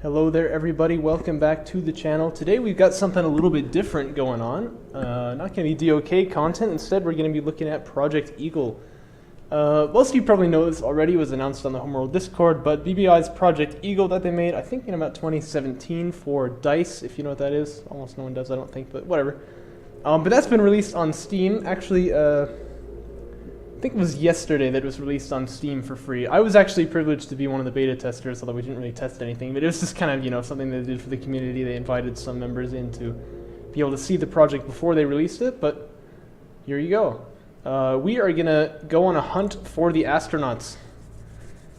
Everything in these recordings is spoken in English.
Hello there everybody, welcome back to the channel. Today we've got something a little bit different going on. Not going to be DOK content, instead we're going to be looking at Project Eagle. Most of you probably know this already, it was announced on the Homeworld Discord, but BBI's Project Eagle that they made, I think in about 2017 for DICE, if you know what that is. Almost no one does, I don't think, but whatever. But that's been released on Steam. Actually, I think it was yesterday that it was released on Steam for free. I was actually privileged to be one of the beta testers, although we didn't really test anything, but it was just kind of, you know, something they did for the community. They invited some members in to be able to see the project before they released it, but here you go. We are going to go on a hunt for the astronauts.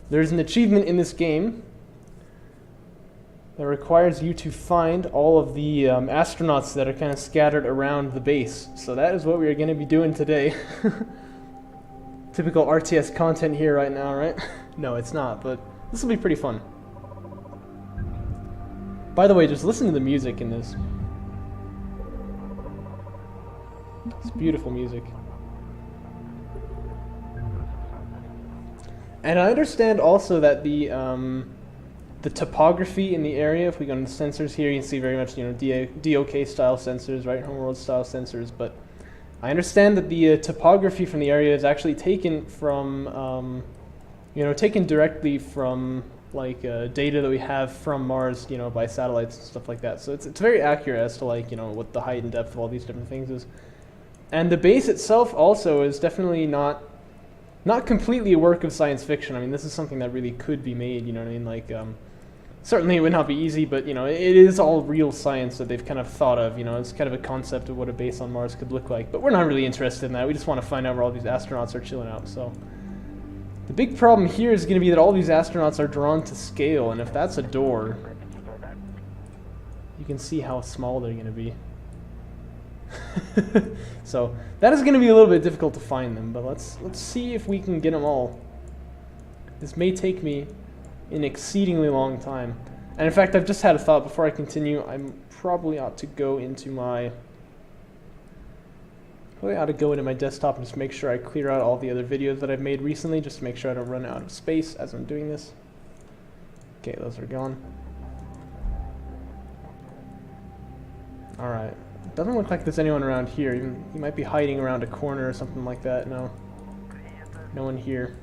There's an achievement in this game that requires you to find all of the astronauts that are kind of scattered around the base. So that is what we are going to be doing today. Typical RTS content here right now, right? No, it's not, but this will be pretty fun. By the way, just listen to the music in this. It's beautiful music. And I understand also that the topography in the area, if we go into the sensors here, you can see very much, you know, DOK style sensors, right? Homeworld style sensors, but I understand that the topography from the area is actually taken from, you know, taken directly from like data that we have from Mars, you know, by satellites and stuff like that. So it's very accurate as to, like, you know, what the height and depth of all these different things is. And the base itself also is definitely not completely a work of science fiction. I mean, this is something that really could be made, you know what I mean? Like, certainly it would not be easy, but, you know, it is all real science that they've kind of thought of, you know, it's kind of a concept of what a base on Mars could look like. But we're not really interested in that. We just want to find out where all these astronauts are chilling out. So the big problem here is going to be that all these astronauts are drawn to scale, and if that's a door, you can see how small they're going to be. So that is going to be a little bit difficult to find them, but let's see if we can get them all. This may take me an exceedingly long time. And in fact, I've just had a thought before I continue. I probably ought to go into my desktop and just make sure I clear out all the other videos that I've made recently, just to make sure I don't run out of space as I'm doing this. Okay, those are gone. Alright. Doesn't look like there's anyone around here. Even he might be hiding around a corner or something like that. No. No one here.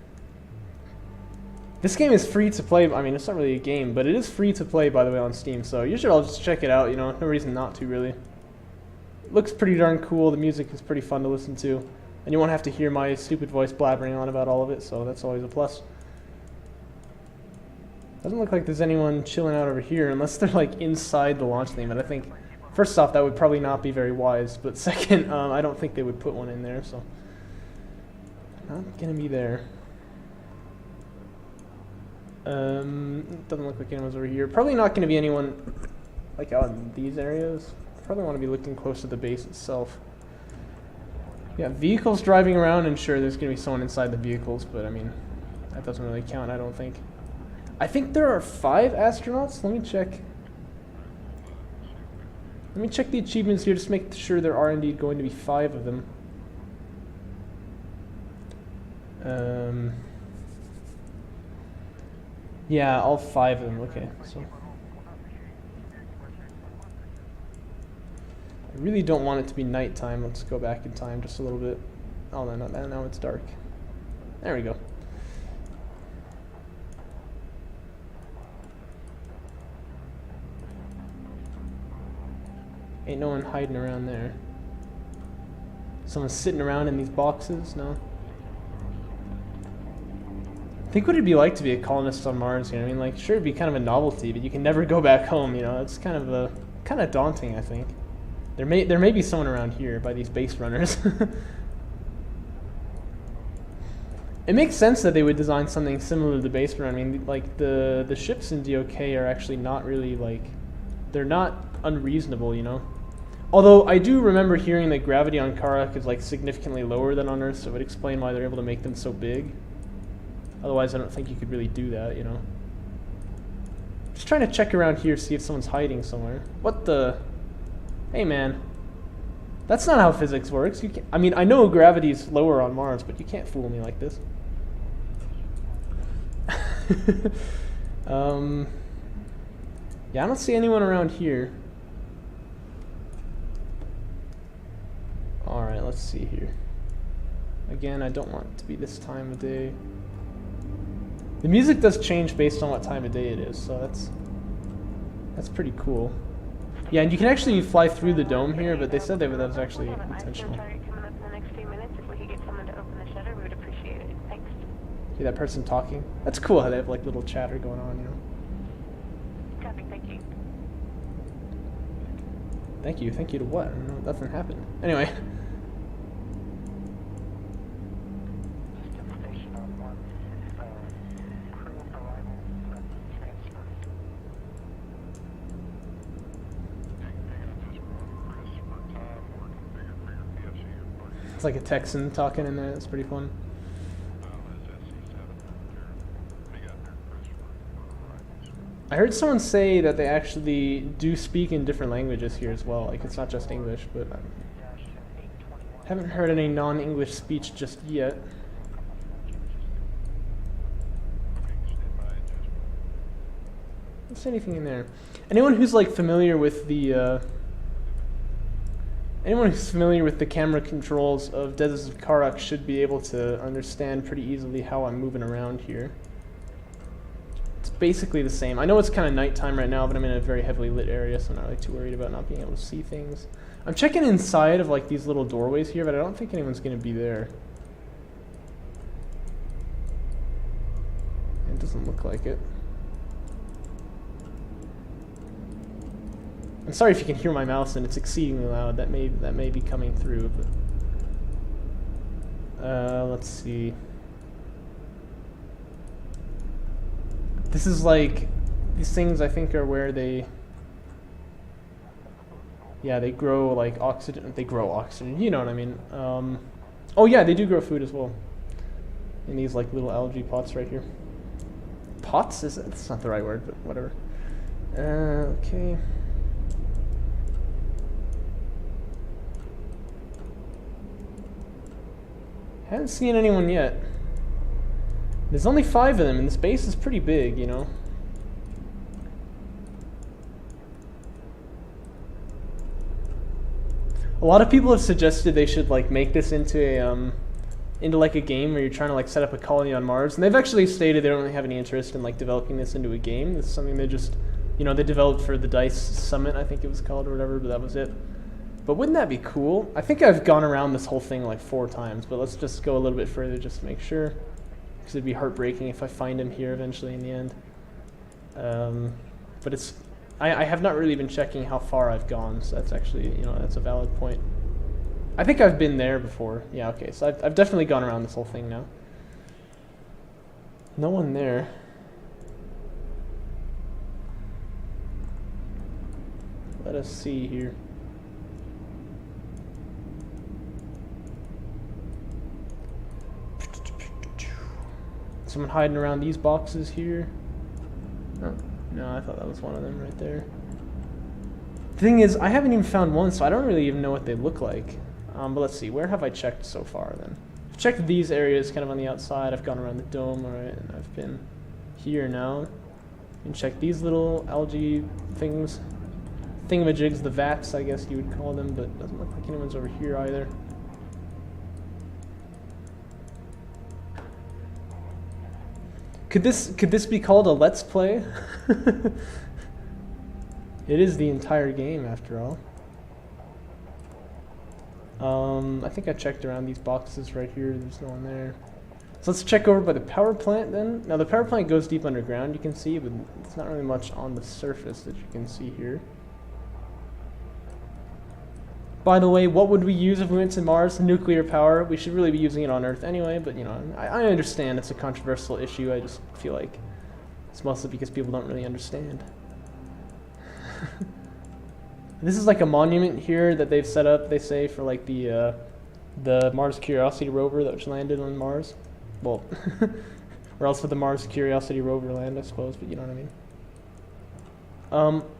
This game is free to play. I mean, it's not really a game, but it is free to play, by the way, on Steam. So you should all just check it out, you know. No reason not to, really. It looks pretty darn cool. The music is pretty fun to listen to. And you won't have to hear my stupid voice blabbering on about all of it, so that's always a plus. Doesn't look like there's anyone chilling out over here, unless they're, like, inside the launch thing. But I think, first off, that would probably not be very wise. But second, I don't think they would put one in there, so not gonna be there. Doesn't look like anyone's over here. Probably not going to be anyone like out in these areas. Probably want to be looking close to the base itself. Yeah, vehicles driving around, and sure, there's going to be someone inside the vehicles, but I mean, that doesn't really count, I don't think. I think there are 5 astronauts. Let me check. Let me check the achievements here, just to make sure there are indeed going to be 5 of them. Yeah, all 5 of them. Okay, so I really don't want it to be nighttime. Let's go back in time just a little bit. Oh, no, not that. Now it's dark. There we go. Ain't no one hiding around there. Someone's sitting around in these boxes? No. Think what it'd be like to be a colonist on Mars, you know what I mean? Like, sure, it'd be kind of a novelty, but you can never go back home, you know? It's kind of daunting, I think. There may be someone around here by these base runners. It makes sense that they would design something similar to the base run. I mean, like, the ships in DOK are actually not really, like, they're not unreasonable, you know? Although I do remember hearing that gravity on Cataract is, like, significantly lower than on Earth, so it would explain why they're able to make them so big. Otherwise, I don't think you could really do that, you know. Just trying to check around here, see if someone's hiding somewhere. What the? Hey, man. That's not how physics works. You can't, I mean, I know gravity's lower on Mars, but you can't fool me like this. Yeah, I don't see anyone around here. Alright, let's see here. Again, I don't want it to be this time of day. The music does change based on what time of day it is, so that's pretty cool. Yeah, and you can actually fly through the dome here, but they said that was actually intentional. See that person talking? That's cool how they have like little chatter going on, you know. Copy, thank you. Thank you. Thank you to what? I don't know. Nothing happened. Anyway. It's like a Texan talking in there. It's pretty fun. I heard someone say that they actually do speak in different languages here as well. Like, it's not just English, but I haven't heard any non-English speech just yet. Don't see anything in there. Anyone who's like familiar with the camera controls of Deserts of Cataract should be able to understand pretty easily how I'm moving around here. It's basically the same. I know it's kind of nighttime right now, but I'm in a very heavily lit area, so I'm not really too worried about not being able to see things. I'm checking inside of like these little doorways here, but I don't think anyone's going to be there. It doesn't look like it. I'm sorry if you can hear my mouse and it's exceedingly loud. That may be coming through. But let's see. This is like, these things I think are where they grow like oxygen. They grow oxygen, you know what I mean. Oh yeah, they do grow food as well. In these like little algae pots right here. Pots? That's not the right word, but whatever. Okay. Haven't seen anyone yet. There's only 5 of them, and this base is pretty big, you know. A lot of people have suggested they should like make this into like a game where you're trying to like set up a colony on Mars, and they've actually stated they don't really have any interest in like developing this into a game. This is something they just, you know, they developed for the DICE Summit, I think it was called, or whatever, but that was it. But wouldn't that be cool? I think I've gone around this whole thing like 4 times, but let's just go a little bit further just to make sure. Because it'd be heartbreaking if I find him here eventually in the end. But it's, I have not really been checking how far I've gone, so that's actually, you know, that's a valid point. I think I've been there before. Yeah, okay, so I've definitely gone around this whole thing now. No one there. Let us see here. Someone hiding around these boxes here. Oh, no, I thought that was one of them right there. The thing is, I haven't even found one, so I don't really even know what they look like. But let's see, where have I checked so far then? I've checked these areas kind of on the outside. I've gone around the dome, alright, and I've been here now. And check these little algae things. Thingamajigs, the vats, I guess you would call them, but it doesn't look like anyone's over here either. Could this be called a Let's Play? It is the entire game, after all. I think I checked around these boxes right here. There's no one there. So let's check over by the power plant then. Now the power plant goes deep underground, you can see, but it's not really much on the surface that you can see here. By the way, what would we use if we went to Mars? Nuclear power. We should really be using it on Earth anyway, but you know, I understand it's a controversial issue. I just feel like it's mostly because people don't really understand. This is like a monument here that they've set up, they say, for like the Mars Curiosity rover that which landed on Mars. Well, or else for the Mars Curiosity rover land, I suppose, but you know what I mean.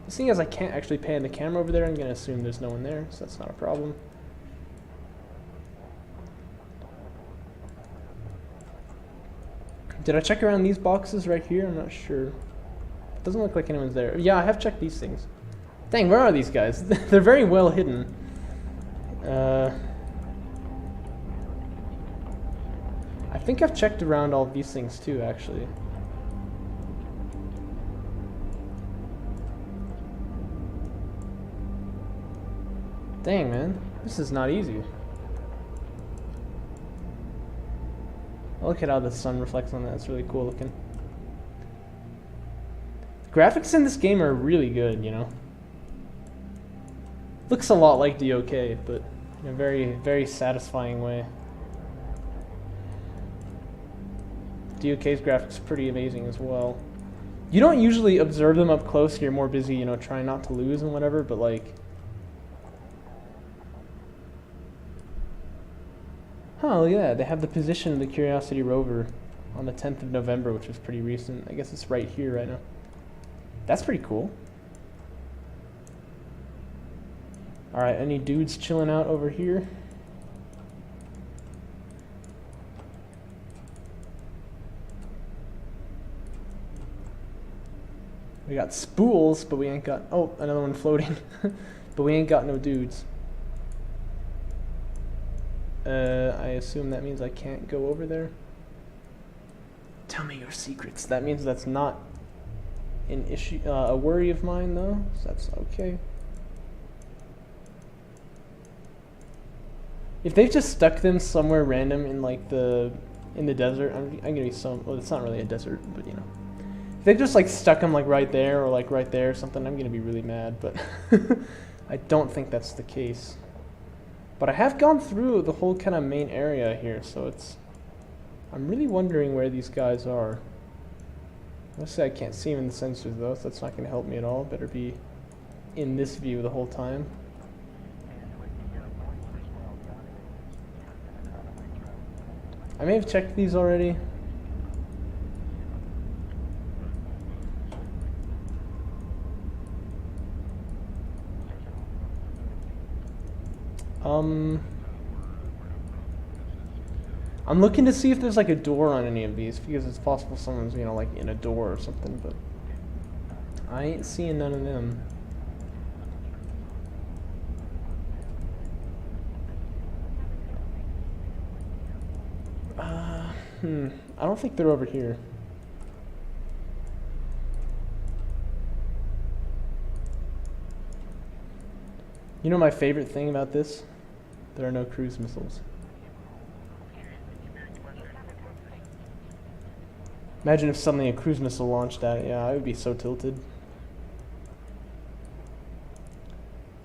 Seeing as I can't actually pan the camera over there, I'm going to assume there's no one there, so that's not a problem. Did I check around these boxes right here? I'm not sure. Doesn't look like anyone's there. Yeah, I have checked these things. Dang, where are these guys? They're very well hidden. I think I've checked around all these things too, actually. Dang, man. This is not easy. Look at how the sun reflects on that. It's really cool looking. The graphics in this game are really good, you know. Looks a lot like DOK, but in a very, very satisfying way. DOK's graphics are pretty amazing as well. You don't usually observe them up close. You're more busy, you know, trying not to lose and whatever, but like... Oh, yeah, they have the position of the Curiosity rover on the 10th of November, which was pretty recent. I guess it's right here right now. That's pretty cool. Alright, any dudes chilling out over here? We got spools, but we ain't got... Oh, another one floating. But we ain't got no dudes. I assume that means I can't go over there. Tell me your secrets. That means that's not an issue, a worry of mine, though. So that's okay. If they've just stuck them somewhere random in like in the desert, I'm gonna be so... Well, it's not really a desert, but you know. If they've just like stuck them like right there or like right there or something, I'm gonna be really mad. But I don't think that's the case. But I have gone through the whole kind of main area here, so it's... I'm really wondering where these guys are. Let's say I can't see them in the sensors though, so that's not going to help me at all. Better be in this view the whole time. I may have checked these already. I'm looking to see if there's like a door on any of these, because it's possible someone's, you know, like in a door or something, but I ain't seeing none of them. I don't think they're over here. You know my favorite thing about this? There are no cruise missiles. Imagine if suddenly a cruise missile launched at it. Yeah, I would be so tilted.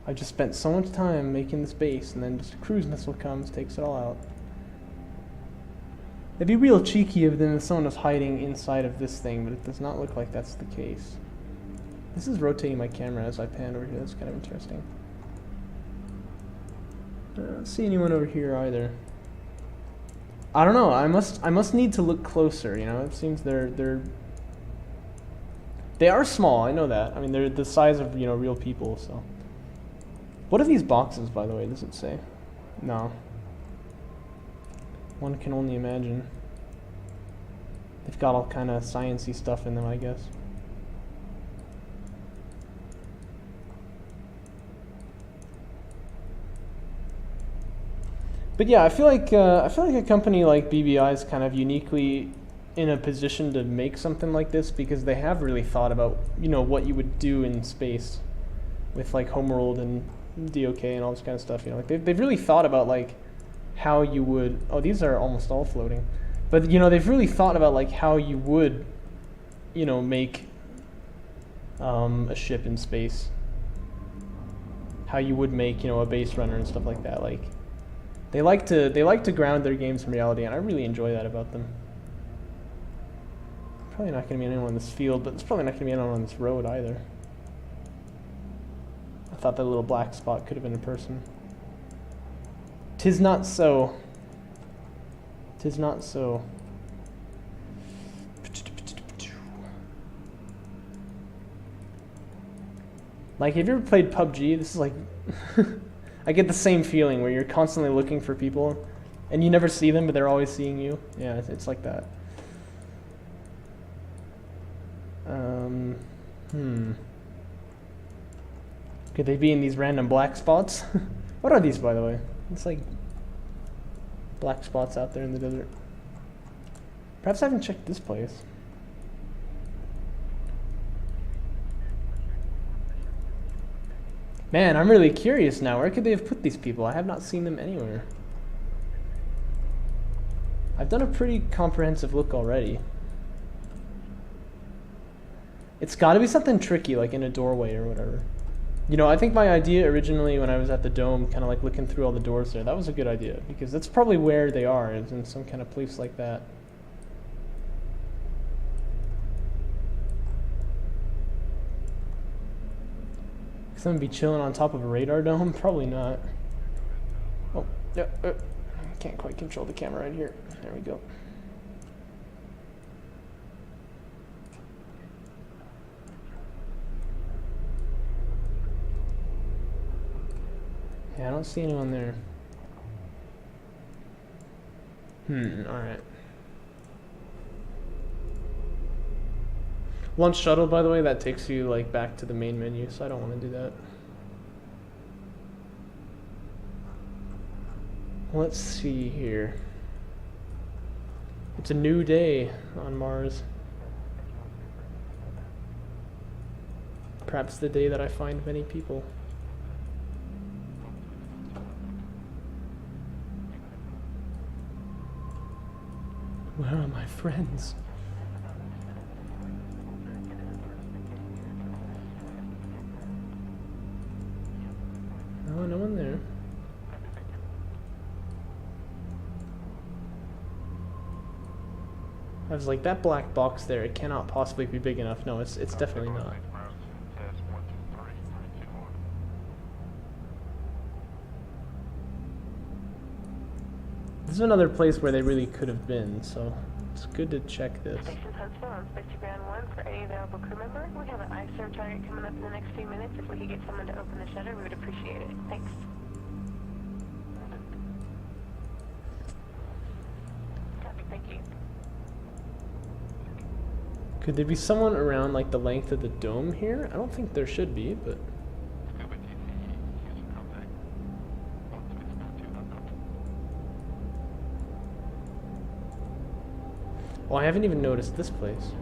I just spent so much time making this base, and then just a cruise missile comes, takes it all out. It'd be real cheeky of them if someone was hiding inside of this thing, but it does not look like that's the case. This is rotating my camera as I pan over here. That's kind of interesting. I don't see anyone over here either. I don't know. I must need to look closer. You know, it seems they are small. I know that. I mean, they're the size of, you know, real people. So, what are these boxes, by the way? Does it say? No. One can only imagine. They've got all kind of sciencey stuff in them, I guess. But yeah, I feel like a company like BBI is kind of uniquely in a position to make something like this, because they have really thought about, you know, what you would do in space with like Homeworld and DOK and all this kind of stuff. You know, like they've really thought about like how you would. Oh, these are almost all floating, but you know, they've really thought about like how you would, you know, make a ship in space. How you would make, you know, a base runner and stuff like that. Like. They like to ground their games in reality, and I really enjoy that about them. Probably not going to be anyone in this field, but there's probably not going to be anyone on this road either. I thought that little black spot could have been a person. 'Tis not so. 'Tis not so. Like, have you ever played PUBG? This is like... I get the same feeling where you're constantly looking for people and you never see them, but they're always seeing you. Yeah, it's like that. Hmm. Could they be in these random black spots? What are these, by the way? It's like black spots out there in the desert. Perhaps I haven't checked this place. Man, I'm really curious now. Where could they have put these people? I have not seen them anywhere. I've done a pretty comprehensive look already. It's got to be something tricky, like in a doorway or whatever. You know, I think my idea originally when I was at the dome, kind of like looking through all the doors there, that was a good idea. Because that's probably where they are, is in some kind of place like that. Someone be chilling on top of a radar dome? Probably not. Oh, yeah, can't quite control the camera right here. There we go. Yeah, I don't see anyone there. Alright. Lunch shuttle, by the way, that takes you like back to the main menu, so I don't want to do that. Let's see here. It's a new day on Mars. Perhaps the day that I find many people. Where are my friends? No, no one there. I was like, that black box there, it cannot possibly be big enough. No, it's definitely not. This is another place where they really could have been, so it's good to check this. Station Huntsville on Space Ground 1 for any available crew member. We have an ISO target coming up in the next few minutes. If we could get someone to open the shutter, we would appreciate it. Thanks. Copy, thank you. Could there be someone around like the length of the dome here? I don't think there should be, but... Oh, I haven't even noticed this place.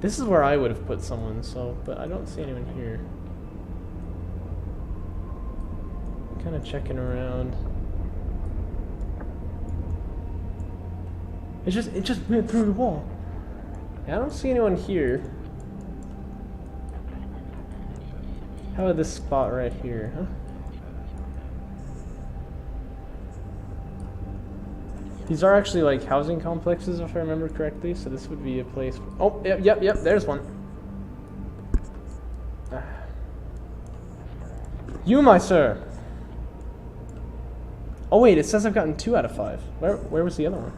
This is where I would have put someone, so, but I don't see anyone here. Kind of checking around. It just went through the wall. Yeah, I don't see anyone here. How about this spot right here, huh? These are actually like housing complexes, if I remember correctly, so this would be a place... Oh, yep, there's one. You, my sir! Oh wait, it says I've gotten 2 out of 5. Where was the other one?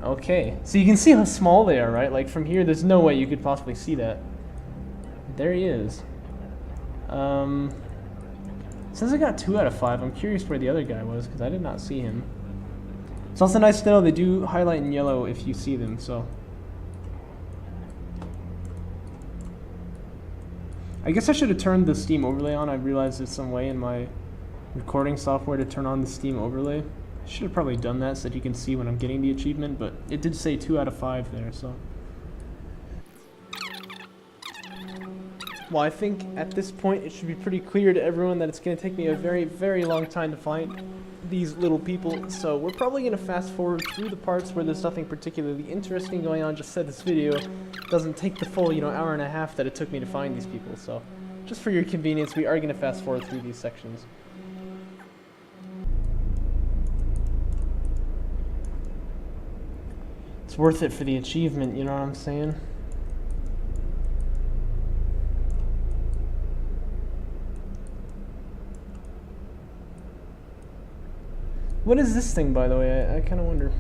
Okay, so you can see how small they are, right? Like from here, there's no way you could possibly see that. There he is. Says I got 2 out of 5. I'm curious where the other guy was, because I did not see him. It's also nice to know they do highlight in yellow if you see them, so... I guess I should have turned the Steam overlay on. I realized there's some way in my recording software to turn on the Steam overlay. I should have probably done that so that you can see when I'm getting the achievement, but it did say 2 out of 5 there, so... Well, I think at this point it should be pretty clear to everyone that it's going to take me a very, very long time to find these little people. So we're probably going to fast forward through the parts where there's nothing particularly interesting going on. Just said this video doesn't take the full, hour and a half that it took me to find these people. So just for your convenience, we are going to fast forward through these sections. It's worth it for the achievement, you know what I'm saying? What is this thing, by the way? I kind of wonder.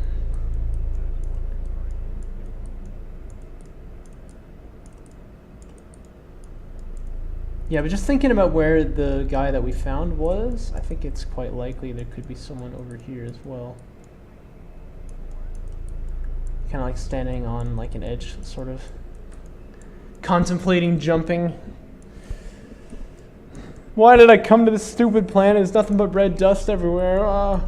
Yeah, but just thinking about where the guy that we found was, I think it's quite likely there could be someone over here as well. Kind of like standing on like an edge, sort of. Contemplating jumping. Why did I come to this stupid planet? There's nothing but red dust everywhere.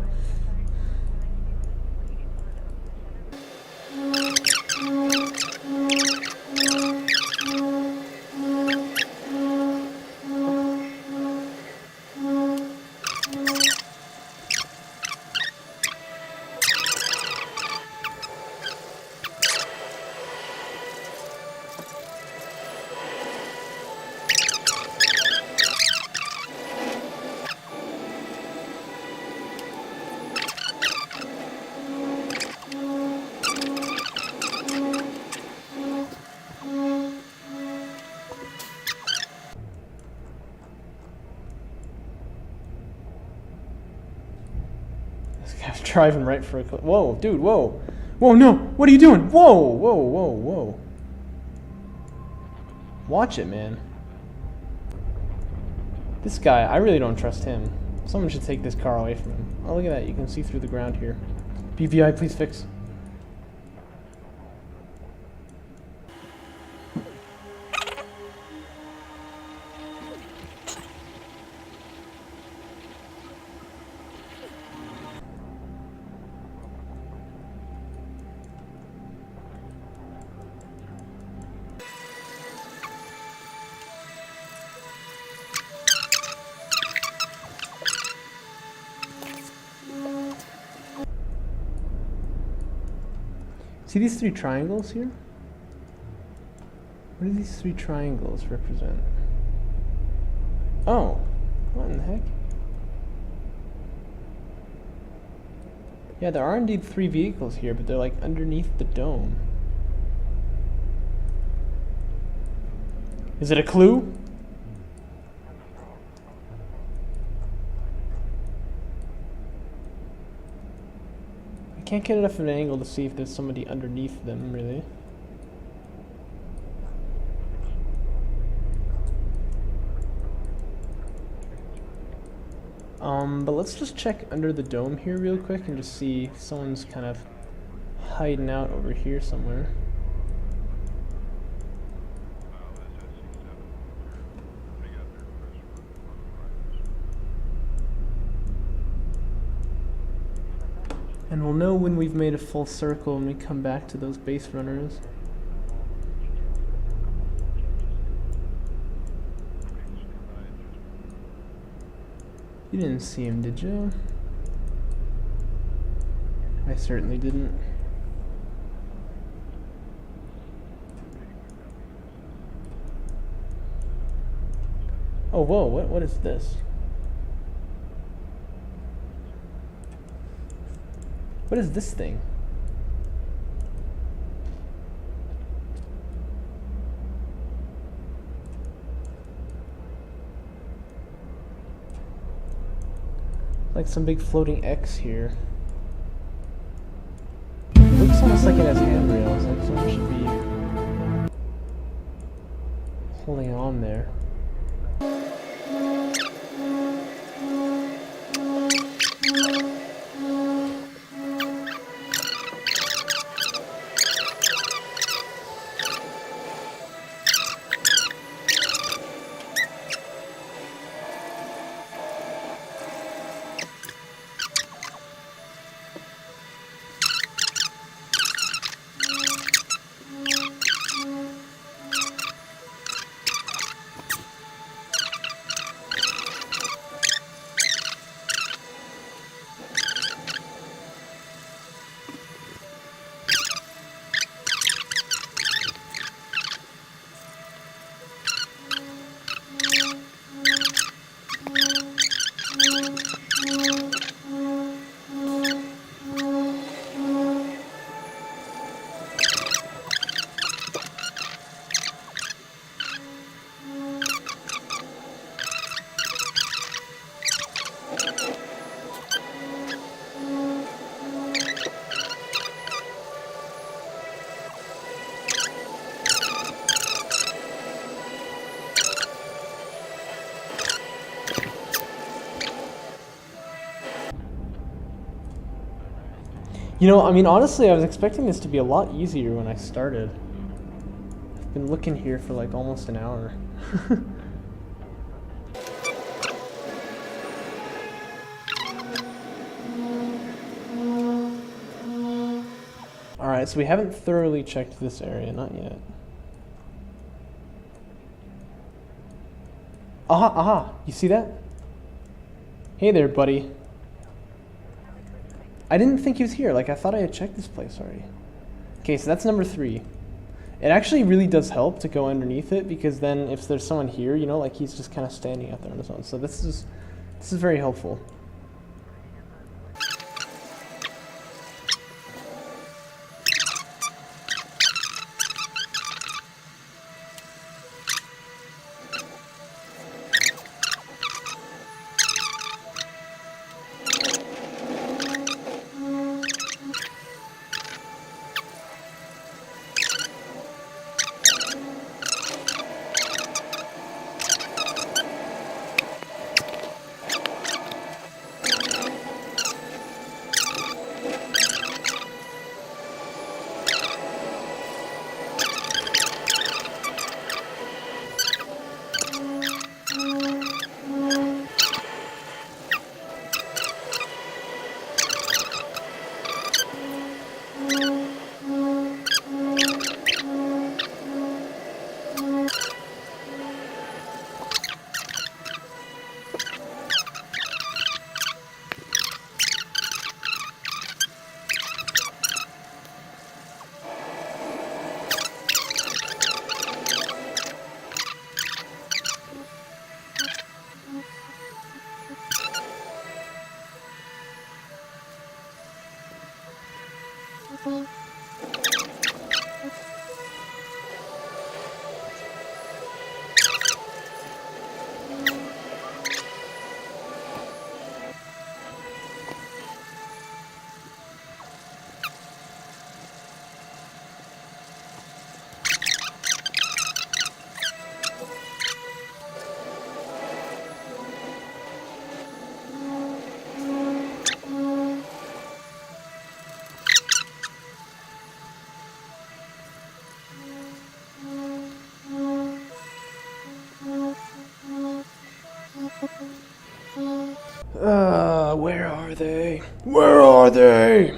This guy's driving right for a cliff. Whoa, dude, whoa. Whoa, no, what are you doing? Whoa, whoa, whoa, whoa. Watch it, man. This guy, I really don't trust him. Someone should take this car away from him. Oh, look at that, you can see through the ground here. BVI, please fix. See these three triangles here? What do these three triangles represent? Oh, what in the heck? Yeah, there are indeed three vehicles here, but they're like underneath the dome. Is it a clue? I can't get enough of an angle to see if there's somebody underneath them, really. But let's just check under the dome here real quick and just see if someone's kind of hiding out over here somewhere. And we'll know when we've made a full circle when we come back to those base runners. You didn't see him, did you? I certainly didn't. Oh, whoa, what is this? What is this thing? Like some big floating X here. It looks almost like it has handrails, like someone should be holding on there. You know, I mean, honestly, I was expecting this to be a lot easier when I started. I've been looking here for like almost an hour. Alright, so we haven't thoroughly checked this area, not yet. Aha, aha, you see that? Hey there, buddy. I didn't think he was here, like I thought I had checked this place already. Okay, so that's number 3. It actually really does help to go underneath it, because then if there's someone here, you know, like he's just kind of standing out there on his own. So this is very helpful. Where are they? Where are they?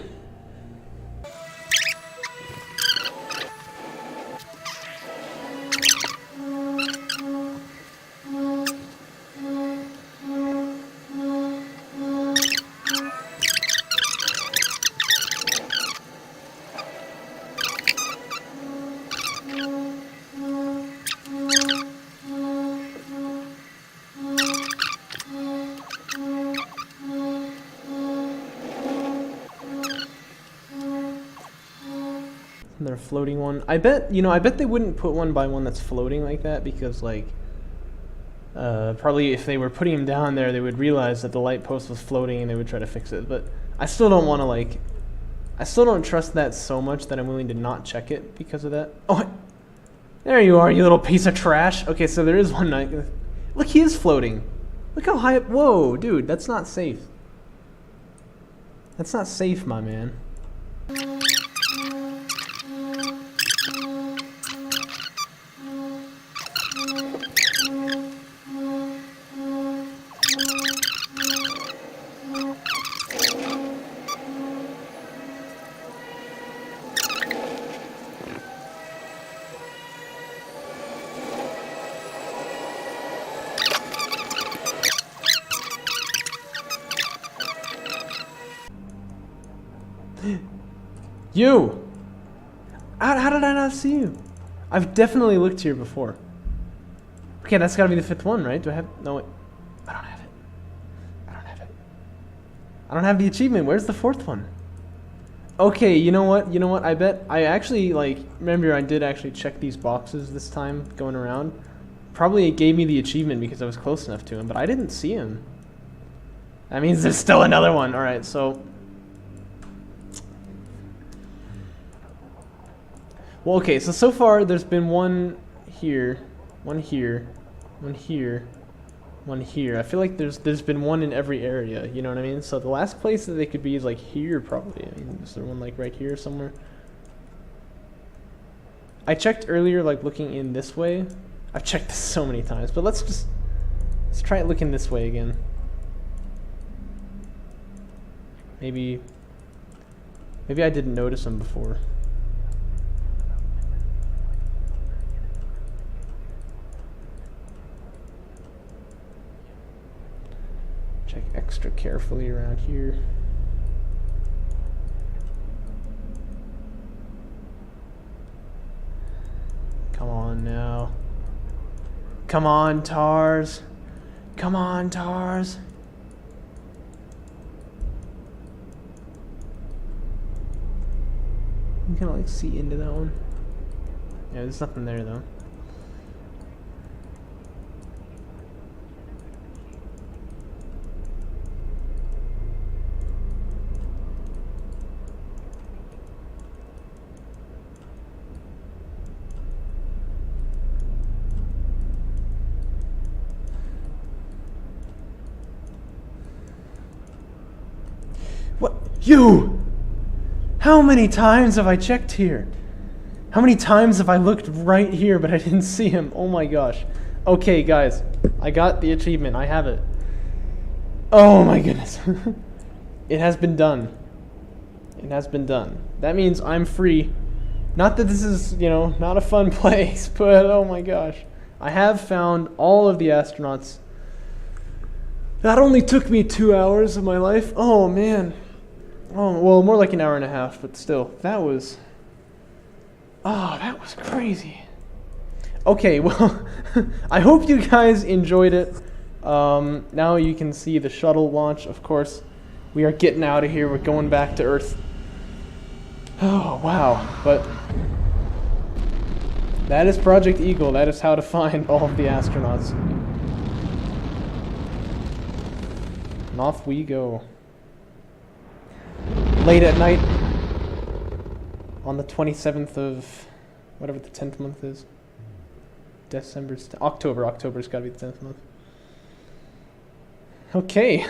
Their floating one. I bet they wouldn't put one by one that's floating like that, because like probably if they were putting him down there, they would realize that the light post was floating and they would try to fix it. But I still don't want to I still don't trust that so much that I'm willing to not check it because of that. Oh, there you are, you little piece of trash. Okay, so there is one night. Look, he is floating. Look how high up. Whoa, dude, that's not safe. That's not safe, my man. You! How did I not see you? I've definitely looked here before. Okay, that's gotta be the 5th one, right? Do I have... No, wait. I don't have it. I don't have it. I don't have the achievement. Where's the 4th one? Okay, you know what? You know what? I bet... I actually, remember I did actually check these boxes this time going around. Probably it gave me the achievement because I was close enough to him, but I didn't see him. That means there's still another one. Alright, so... Well, okay, so far there's been one here, one here, one here, one here. I feel like there's been one in every area, you know what I mean? So the last place that they could be is like here probably. I mean, is there one like right here somewhere? I checked earlier, like looking in this way. I've checked this so many times, but let's try it looking this way again. Maybe I didn't notice them before. Check extra carefully around here. Come on now. Come on, TARS. Come on, TARS. You can like see into that one. Yeah, there's nothing there though. What? You! How many times have I checked here? How many times have I looked right here but I didn't see him? Oh my gosh. Okay, guys. I got the achievement. I have it. Oh my goodness. It has been done. It has been done. That means I'm free. Not that this is, you know, not a fun place, but oh my gosh. I have found all of the astronauts. That only took me 2 hours of my life. Oh man. Oh, well, more like an hour and a half, but still, that was crazy. Okay, well, I hope you guys enjoyed it. Now you can see the shuttle launch, of course. We are getting out of here. We're going back to Earth. Oh, wow. But that is Project Eagle. That is how to find all of the astronauts. And off we go. Late at night on the 27th of whatever the 10th month is. October's got to be the 10th month. Okay.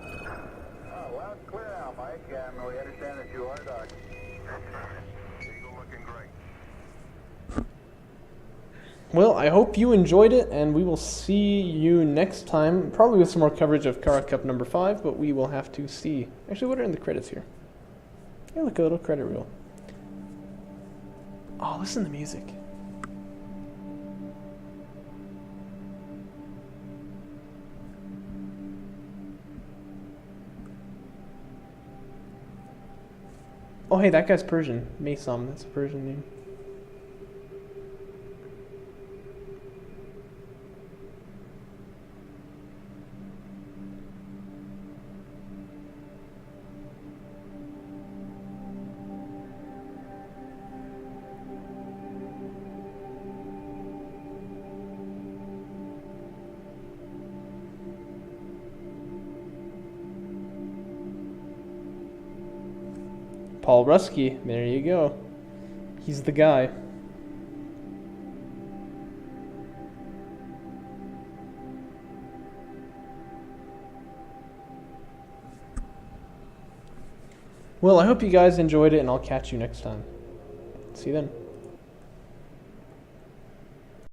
Well, it's clear now, Mike, and we understand that you are docked. Eagle looking great. Well, I hope you enjoyed it, and we will see you next time, probably with some more coverage of Cataract Cup number 5, but we will have to see. Actually, what are in the credits here? Yeah, look, a little credit reel. Oh, listen to the music. Oh, hey, that guy's Persian. Maysam, that's a Persian name. Paul Ruskay, there you go. He's the guy. Well, I hope you guys enjoyed it, and I'll catch you next time. See you then.